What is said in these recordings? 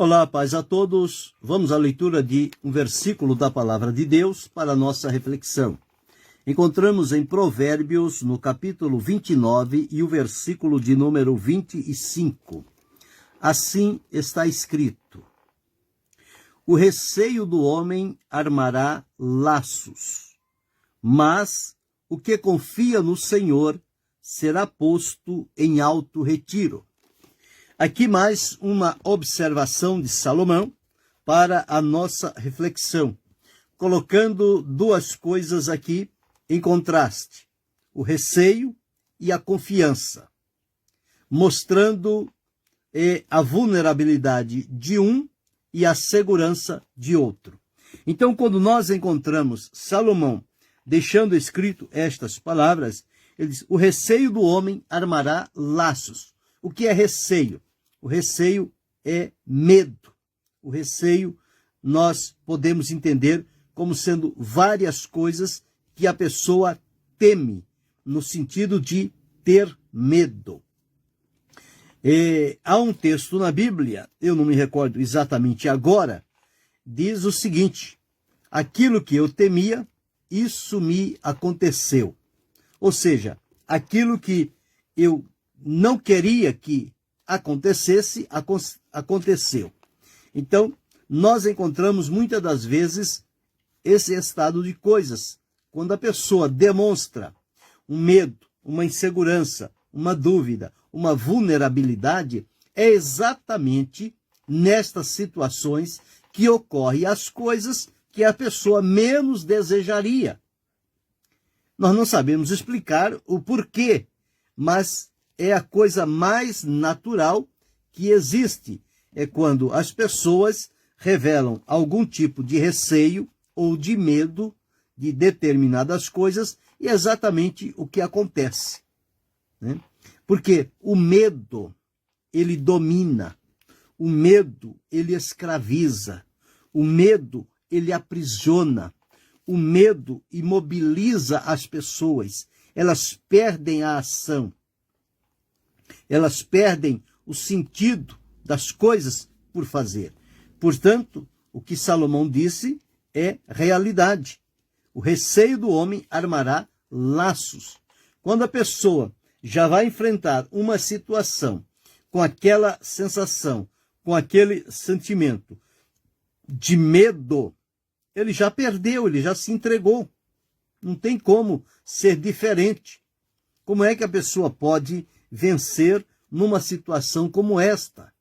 Olá, paz a todos. Vamos à leitura de um versículo da Palavra de Deus para a nossa reflexão. Encontramos em Provérbios, no capítulo 29 e o versículo de número 25. Assim está escrito: o receio do homem armará laços, mas o que confia no Senhor será posto em alto retiro. Aqui mais uma observação de Salomão para a nossa reflexão, colocando duas coisas aqui em contraste: o receio e a confiança, mostrando a vulnerabilidade de um e a segurança de outro. Então, quando nós encontramos Salomão deixando escrito estas palavras, ele diz: o receio do homem armará laços. O que é receio? O receio é medo. O receio nós podemos entender como sendo várias coisas que a pessoa teme, no sentido de ter medo. Há um texto na Bíblia, eu não me recordo exatamente agora, diz o seguinte: aquilo que eu temia, isso me aconteceu. Ou seja, aquilo que eu não queria que acontecesse, aconteceu. Então, nós encontramos muitas das vezes esse estado de coisas, quando a pessoa demonstra um medo, uma insegurança, uma dúvida, uma vulnerabilidade, é exatamente nestas situações que ocorrem as coisas que a pessoa menos desejaria. Nós não sabemos explicar o porquê, mas é a coisa mais natural que existe. É quando as pessoas revelam algum tipo de receio ou de medo de determinadas coisas, e é exatamente o que acontece, né? Porque o medo, ele domina, o medo, ele escraviza, o medo, ele aprisiona, o medo imobiliza as pessoas, elas perdem a ação, elas perdem o sentido das coisas por fazer. Portanto, o que Salomão disse é realidade. O receio do homem armará laços. Quando a pessoa já vai enfrentar uma situação com aquela sensação, com aquele sentimento de medo, ele já perdeu, ele já se entregou. Não tem como ser diferente. Como é que a pessoa pode vencer numa situação como esta?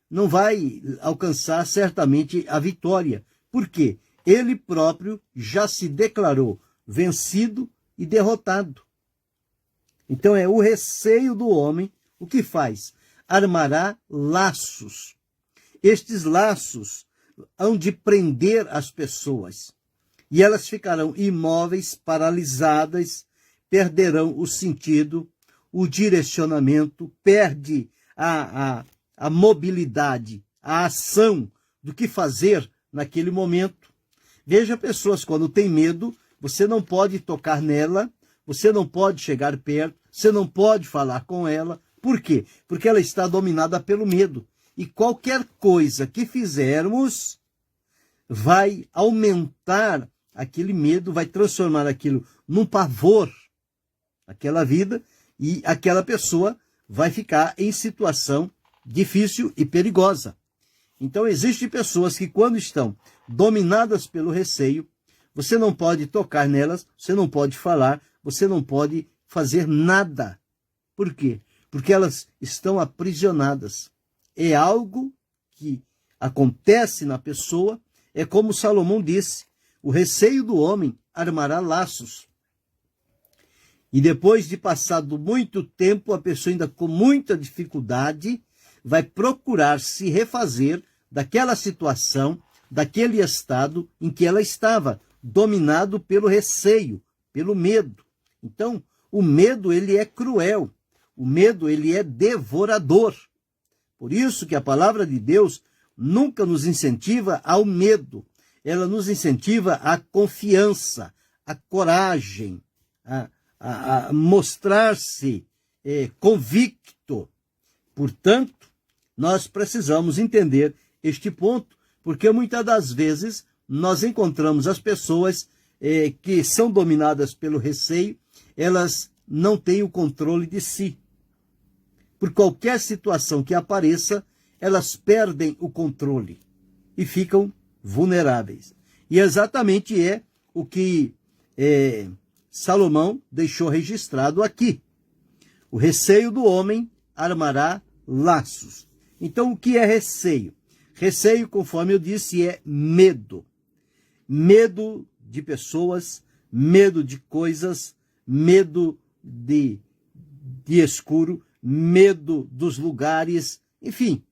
Não vai alcançar certamente a vitória. Por quê? Ele próprio já se declarou vencido e derrotado. Então é o receio do homem o que faz? Armará laços. Estes laços hão de prender as pessoas, e elas ficarão imóveis, paralisadas, perderão o sentido, o direcionamento, perde a mobilidade, a ação do que fazer naquele momento. Veja, pessoas, quando tem medo, você não pode tocar nela, você não pode chegar perto, você não pode falar com ela. Por quê? Porque ela está dominada pelo medo. E qualquer coisa que fizermos vai aumentar aquele medo, vai transformar aquilo num pavor, aquela vida, e aquela pessoa vai ficar em situação difícil e perigosa. Então, existem pessoas que, quando estão dominadas pelo receio, você não pode tocar nelas, você não pode falar, você não pode fazer nada. Por quê? Porque elas estão aprisionadas. É algo que acontece na pessoa, é como Salomão disse: o receio do homem armará laços. E depois de passado muito tempo, a pessoa ainda com muita dificuldade vai procurar se refazer daquela situação, daquele estado em que ela estava, dominado pelo receio, pelo medo. Então, o medo, ele é cruel. O medo, ele é devorador. Por isso que a palavra de Deus nunca nos incentiva ao medo. Ela nos incentiva à confiança, à coragem, a mostrar-se convicto. Portanto, nós precisamos entender este ponto, porque muitas das vezes nós encontramos as pessoas que são dominadas pelo receio, elas não têm o controle de si. Por qualquer situação que apareça, elas perdem o controle e ficam vulneráveis. E exatamente é o que Salomão deixou registrado aqui. O receio do homem armará laços. Então, o que é receio? Receio, conforme eu disse, é medo. Medo de pessoas, medo de coisas, medo de escuro, medo dos lugares, enfim,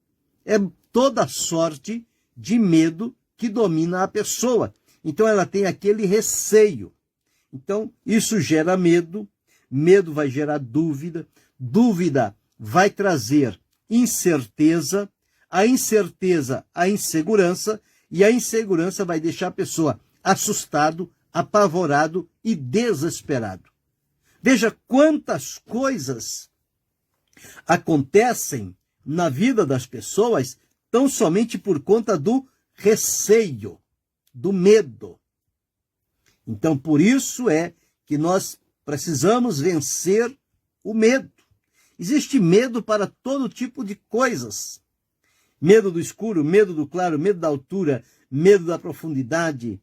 é toda sorte de medo que domina a pessoa. Então ela tem aquele receio. Então isso gera medo, medo vai gerar dúvida, dúvida vai trazer incerteza, a incerteza, a insegurança, e a insegurança vai deixar a pessoa assustado, apavorado e desesperado. Veja quantas coisas acontecem na vida das pessoas tão somente por conta do receio, do medo. Então, por isso é que nós precisamos vencer o medo. Existe medo para todo tipo de coisas. Medo do escuro, medo do claro, medo da altura, medo da profundidade,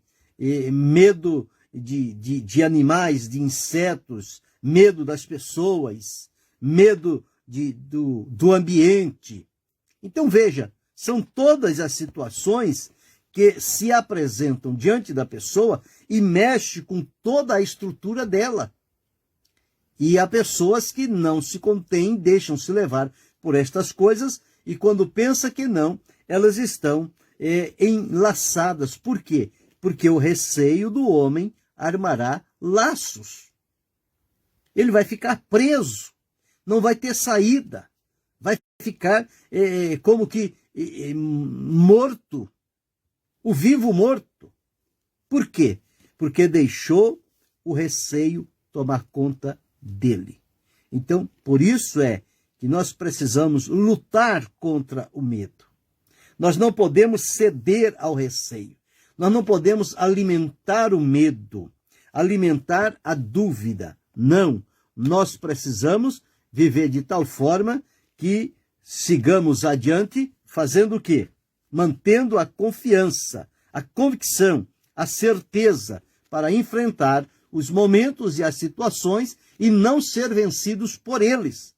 medo de animais, de insetos, medo das pessoas, medo do ambiente. Então veja, são todas as situações que se apresentam diante da pessoa e mexe com toda a estrutura dela. E há pessoas que não se contêm, deixam-se levar por estas coisas, e quando pensa que não, elas estão enlaçadas. Por quê? Porque o receio do homem armará laços. Ele vai ficar preso, não vai ter saída, vai ficar como que morto, o vivo morto. Por quê? Porque deixou o receio tomar conta dele. Então, por isso é que nós precisamos lutar contra o medo. Nós não podemos ceder ao receio. Nós não podemos alimentar o medo, alimentar a dúvida. Não, nós precisamos viver de tal forma que sigamos adiante fazendo o quê? Mantendo a confiança, a convicção, a certeza para enfrentar os momentos e as situações e não ser vencidos por eles.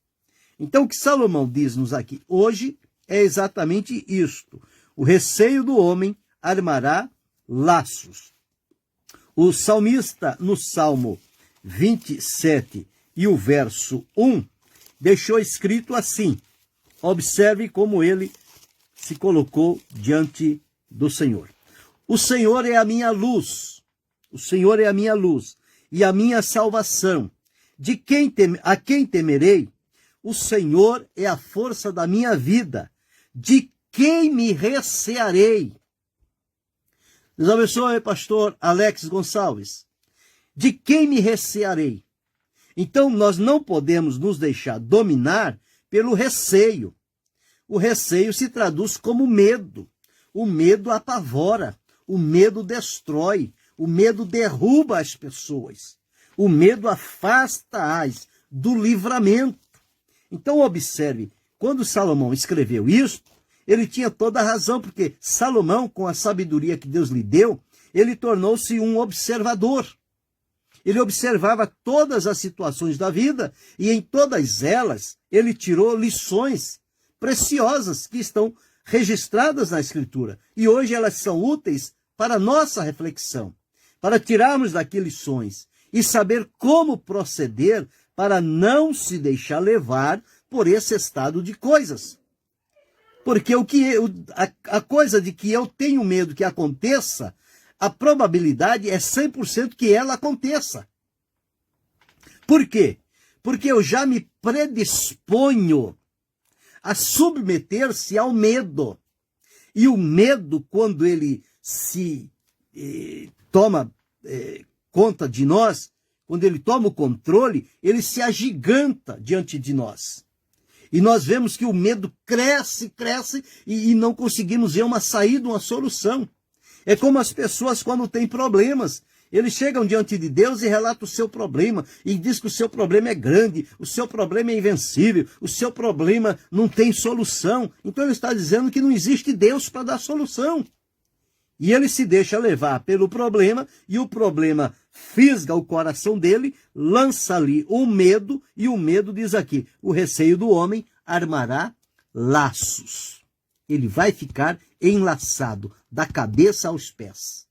Então, o que Salomão diz-nos aqui hoje é exatamente isto. O receio do homem armará laços. O salmista, no Salmo 27 e o verso 1, deixou escrito assim. Observe como ele se colocou diante do Senhor. O Senhor é a minha luz. O Senhor é a minha luz e a minha salvação. A quem temerei? O Senhor é a força da minha vida. De quem me recearei? Deus abençoe, pastor Alex Gonçalves. De quem me recearei? Então, nós não podemos nos deixar dominar pelo receio. O receio se traduz como medo. O medo apavora, o medo destrói, o medo derruba as pessoas. O medo afasta-as do livramento. Então, observe, quando Salomão escreveu isso, ele tinha toda a razão, porque Salomão, com a sabedoria que Deus lhe deu, ele tornou-se um observador. Ele observava todas as situações da vida e em todas elas ele tirou lições preciosas que estão registradas na Escritura. E hoje elas são úteis para a nossa reflexão, para tirarmos daqui lições e saber como proceder para não se deixar levar por esse estado de coisas. Porque a coisa de que eu tenho medo que aconteça, a probabilidade é 100% que ela aconteça. Por quê? Porque eu já me predisponho a submeter-se ao medo. E o medo, quando ele se toma conta de nós, quando ele toma o controle, ele se agiganta diante de nós. E nós vemos que o medo cresce, cresce, e não conseguimos ver uma saída, uma solução. É como as pessoas quando têm problemas. Eles chegam diante de Deus e relatam o seu problema, e diz que o seu problema é grande, o seu problema é invencível, o seu problema não tem solução. Então ele está dizendo que não existe Deus para dar solução. E ele se deixa levar pelo problema, e o problema fisga o coração dele, lança ali o medo, e o medo diz aqui, o receio do homem armará laços. Ele vai ficar enlaçado da cabeça aos pés.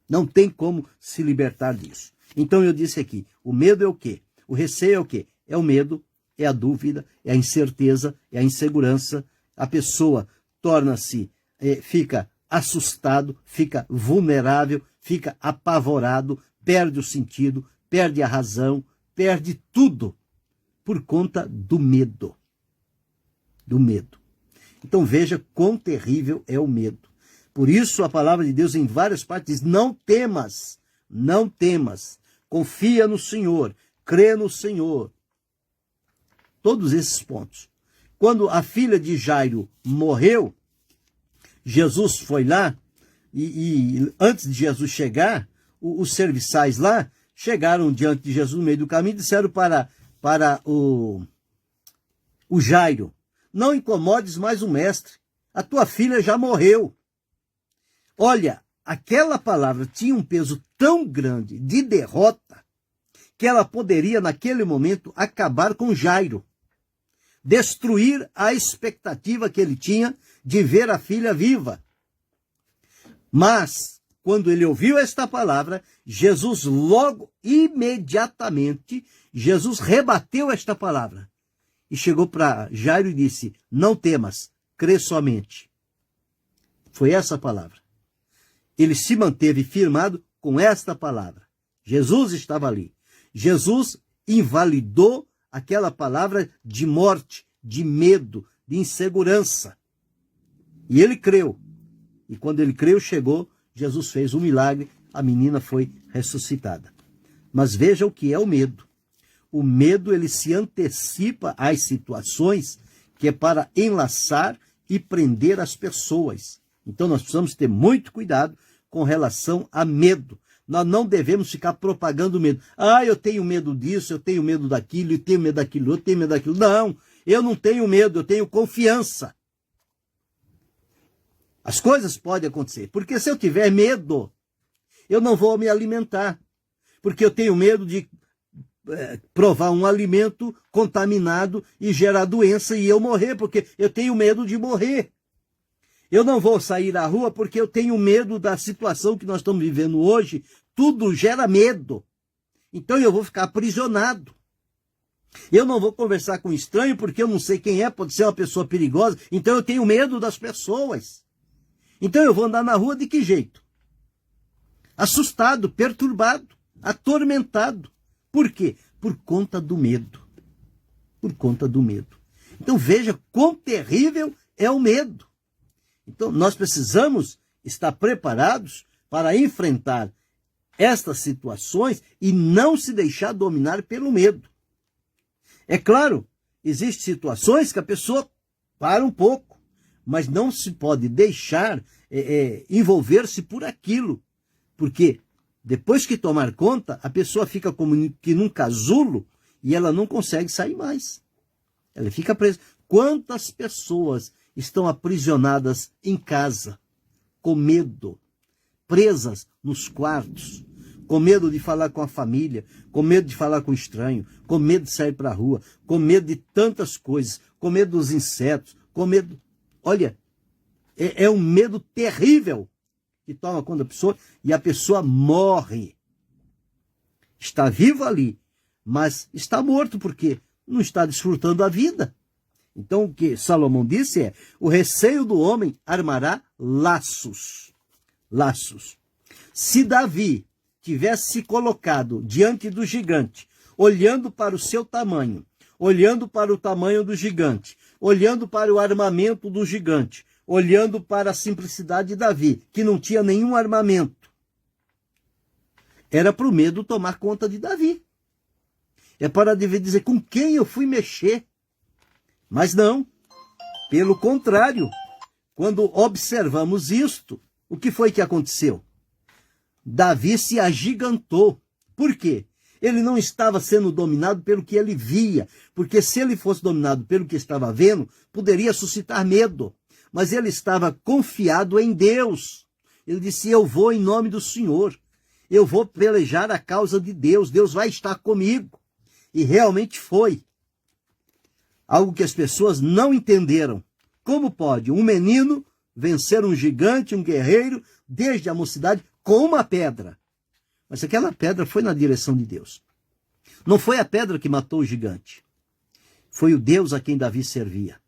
Não tem como se libertar disso. Então eu disse aqui, o medo é o quê? O receio é o quê? É o medo, é a dúvida, é a incerteza, é a insegurança. A pessoa torna-se, fica assustado, fica vulnerável, fica apavorado, perde o sentido, perde a razão, perde tudo por conta do medo. Do medo. Então veja quão terrível é o medo. Por isso a palavra de Deus em várias partes diz, não temas, não temas, confia no Senhor, crê no Senhor. Todos esses pontos. Quando a filha de Jairo morreu, Jesus foi lá, e antes de Jesus chegar, os serviçais lá chegaram diante de Jesus no meio do caminho e disseram para o Jairo, não incomodes mais o mestre, a tua filha já morreu. Olha, aquela palavra tinha um peso tão grande de derrota que ela poderia, naquele momento, acabar com Jairo. Destruir a expectativa que ele tinha de ver a filha viva. Mas, quando ele ouviu esta palavra, Jesus logo, imediatamente, Jesus rebateu esta palavra. E chegou para Jairo e disse, não temas, crê somente. Foi essa a palavra. Ele se manteve firmado com esta palavra. Jesus estava ali. Jesus invalidou aquela palavra de morte, de medo, de insegurança. E ele creu. E quando ele creu, chegou, Jesus fez um milagre, a menina foi ressuscitada. Mas veja o que é o medo. O medo, ele se antecipa às situações que é para enlaçar e prender as pessoas. Então nós precisamos ter muito cuidado com relação a medo. Nós não devemos ficar propagando medo. Ah, eu tenho medo disso, eu tenho medo daquilo, eu tenho medo daquilo, eu tenho medo daquilo. Não, eu não tenho medo, eu tenho confiança. As coisas podem acontecer, porque se eu tiver medo, eu não vou me alimentar. Porque eu tenho medo de provar um alimento contaminado e gerar doença e eu morrer, porque eu tenho medo de morrer. Eu não vou sair à rua porque eu tenho medo da situação que nós estamos vivendo hoje. Tudo gera medo. Então eu vou ficar aprisionado. Eu não vou conversar com um estranho porque eu não sei quem é, pode ser uma pessoa perigosa. Então eu tenho medo das pessoas. Então eu vou andar na rua de que jeito? Assustado, perturbado, atormentado. Por quê? Por conta do medo. Por conta do medo. Então veja quão terrível é o medo. Então, nós precisamos estar preparados para enfrentar estas situações e não se deixar dominar pelo medo. É claro, existem situações que a pessoa para um pouco, mas não se pode deixar envolver-se por aquilo, porque depois que tomar conta, a pessoa fica como que num casulo e ela não consegue sair mais. Ela fica presa. Quantas pessoas estão aprisionadas em casa, com medo, presas nos quartos, com medo de falar com a família, com medo de falar com o estranho, com medo de sair para a rua, com medo de tantas coisas, com medo dos insetos, com medo... Olha, é um medo terrível que toma conta da pessoa e a pessoa morre. Está vivo ali, mas está morto porque não está desfrutando a vida. Então, o que Salomão disse é, o receio do homem armará laços. Laços. Se Davi tivesse se colocado diante do gigante, olhando para o seu tamanho, olhando para o tamanho do gigante, olhando para o armamento do gigante, olhando para a simplicidade de Davi, que não tinha nenhum armamento, era para o medo tomar conta de Davi. É para Davi dizer, com quem eu fui mexer? Mas não, pelo contrário, quando observamos isto, o que foi que aconteceu? Davi se agigantou. Por quê? Ele não estava sendo dominado pelo que ele via, porque se ele fosse dominado pelo que estava vendo, poderia suscitar medo. Mas ele estava confiado em Deus. Ele disse, eu vou em nome do Senhor. Eu vou pelejar a causa de Deus. Deus vai estar comigo. E realmente foi. Algo que as pessoas não entenderam. Como pode um menino vencer um gigante, um guerreiro, desde a mocidade, com uma pedra? Mas aquela pedra foi na direção de Deus. Não foi a pedra que matou o gigante. Foi o Deus a quem Davi servia.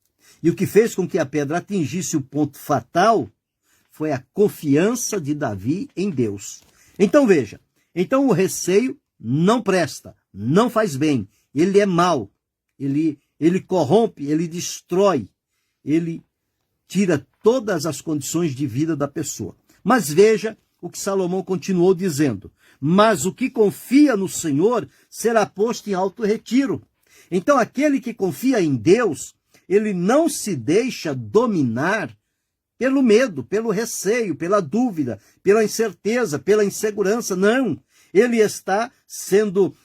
E o que fez com que a pedra atingisse o ponto fatal foi a confiança de Davi em Deus. Então veja, então o receio não presta, não faz bem, ele é mau, ele corrompe, ele destrói, ele tira todas as condições de vida da pessoa. Mas veja o que Salomão continuou dizendo, mas o que confia no Senhor será posto em alto retiro. Então aquele que confia em Deus, ele não se deixa dominar pelo medo, pelo receio, pela dúvida, pela incerteza, pela insegurança. Não, ele está sendo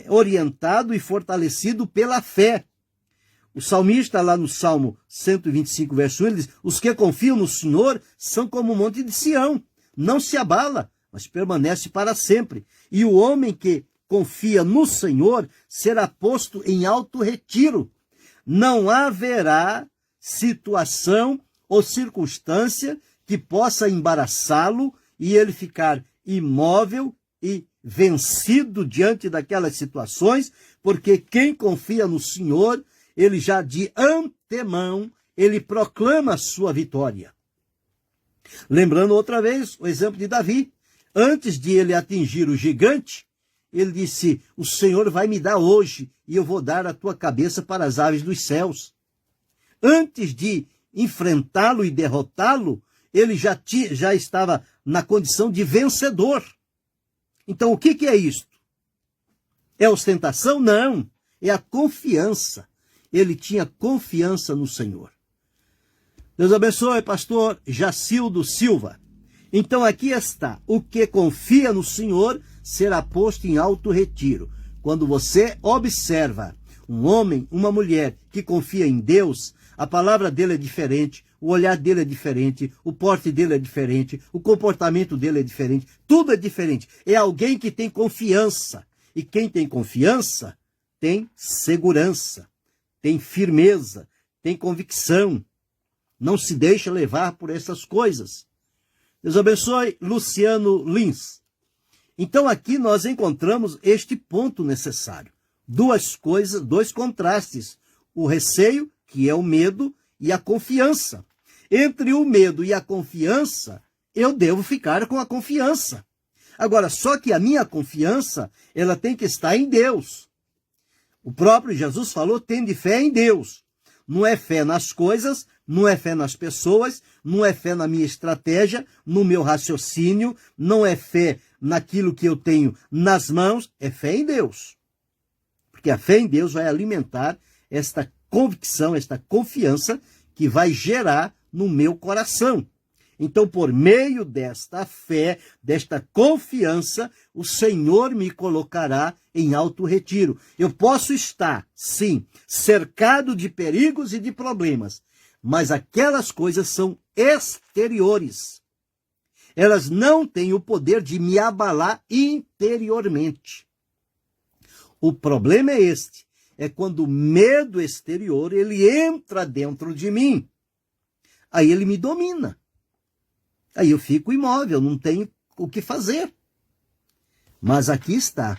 orientado e fortalecido pela fé. O salmista lá no Salmo 125, verso 1, ele diz, os que confiam no Senhor são como o monte de Sião, não se abala, mas permanece para sempre. E o homem que confia no Senhor será posto em alto retiro. Não haverá situação ou circunstância que possa embaraçá-lo e ele ficar imóvel e vencido diante daquelas situações, porque quem confia no Senhor, ele já de antemão, ele proclama a sua vitória. Lembrando outra vez o exemplo de Davi. Antes de ele atingir o gigante, ele disse, o Senhor vai me dar hoje e eu vou dar a tua cabeça para as aves dos céus. Antes de enfrentá-lo e derrotá-lo, ele já estava na condição de vencedor. Então o que é isto? É ostentação? Não, é a confiança. Ele tinha confiança no Senhor. Deus abençoe, pastor Jacildo Silva. Então aqui está, o que confia no Senhor será posto em alto retiro. Quando você observa um homem, uma mulher que confia em Deus, a palavra dele é diferente, o olhar dele é diferente, o porte dele é diferente, o comportamento dele é diferente, tudo é diferente. É alguém que tem confiança. E quem tem confiança tem segurança, tem firmeza, tem convicção. Não se deixa levar por essas coisas. Deus abençoe, Luciano Lins. Então aqui nós encontramos este ponto necessário. Duas coisas, dois contrastes. O receio, que é o medo, e a confiança. Entre o medo e a confiança, eu devo ficar com a confiança. Agora, só que a minha confiança, ela tem que estar em Deus. O próprio Jesus falou, tende fé em Deus. Não é fé nas coisas, não é fé nas pessoas, não é fé na minha estratégia, no meu raciocínio, não é fé naquilo que eu tenho nas mãos, é fé em Deus. Porque a fé em Deus vai alimentar esta convicção, esta confiança que vai gerar no meu coração. Então, por meio desta fé, desta confiança, o Senhor me colocará em alto retiro. Eu posso estar, sim, cercado de perigos e de problemas, mas aquelas coisas são exteriores. Elas não têm o poder de me abalar interiormente. O problema é este, é quando o medo exterior, ele entra dentro de mim. Aí ele me domina. Aí eu fico imóvel, não tenho o que fazer. Mas aqui está,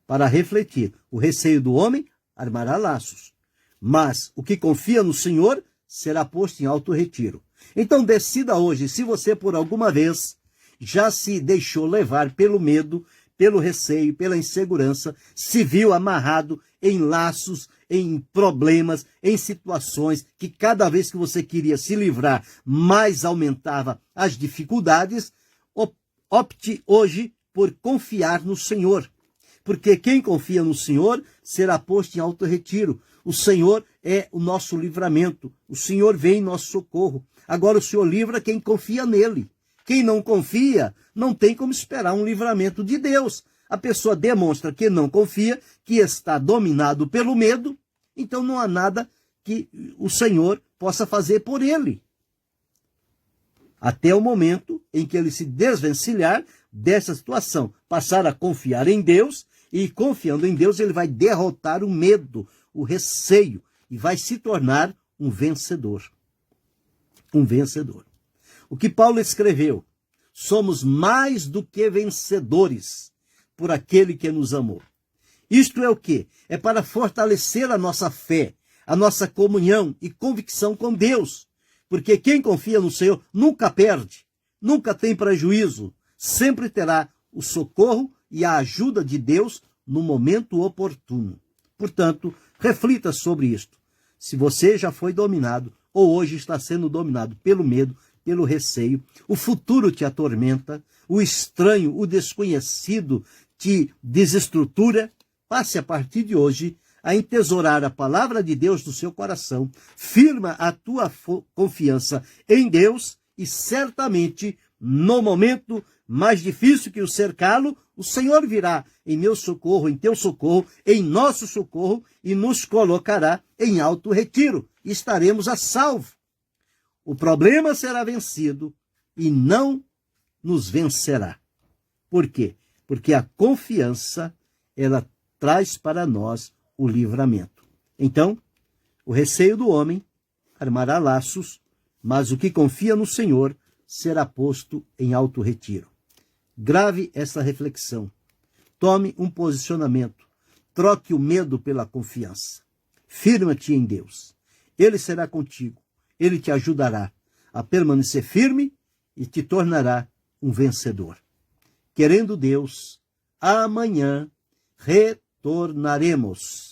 para refletir. O receio do homem armará laços. Mas o que confia no Senhor será posto em alto retiro. Então decida hoje, se você por alguma vez já se deixou levar pelo medo, pelo receio, pela insegurança, se viu amarrado em laços, em problemas, em situações que cada vez que você queria se livrar, mais aumentava as dificuldades, opte hoje por confiar no Senhor. Porque quem confia no Senhor será posto em alto retiro. O Senhor é o nosso livramento. O Senhor vem em nosso socorro. Agora o Senhor livra quem confia nele. Quem não confia, não tem como esperar um livramento de Deus. A pessoa demonstra que não confia, que está dominado pelo medo, então não há nada que o Senhor possa fazer por ele. Até o momento em que ele se desvencilhar dessa situação, passar a confiar em Deus, e confiando em Deus ele vai derrotar o medo, o receio, e vai se tornar um vencedor. Um vencedor. O que Paulo escreveu, somos mais do que vencedores por aquele que nos amou. Isto é o quê? É para fortalecer a nossa fé, a nossa comunhão e convicção com Deus. Porque quem confia no Senhor nunca perde, nunca tem prejuízo, sempre terá o socorro e a ajuda de Deus no momento oportuno. Portanto, reflita sobre isto. Se você já foi dominado ou hoje está sendo dominado pelo medo, pelo receio, o futuro te atormenta, o estranho, o desconhecido te desestrutura, passe a partir de hoje a entesourar a palavra de Deus no seu coração, firma a tua confiança em Deus e certamente no momento mais difícil que o cercá-lo, o Senhor virá em meu socorro, em teu socorro, em nosso socorro e nos colocará em alto retiro. Estaremos a salvo. O problema será vencido e não nos vencerá. Por quê? Porque a confiança, ela traz para nós o livramento. Então, o receio do homem armará laços, mas o que confia no Senhor será posto em alto retiro. Grave essa reflexão. Tome um posicionamento. Troque o medo pela confiança. Firma-te em Deus. Ele será contigo. Ele te ajudará a permanecer firme e te tornará um vencedor. Querendo Deus, amanhã retornaremos.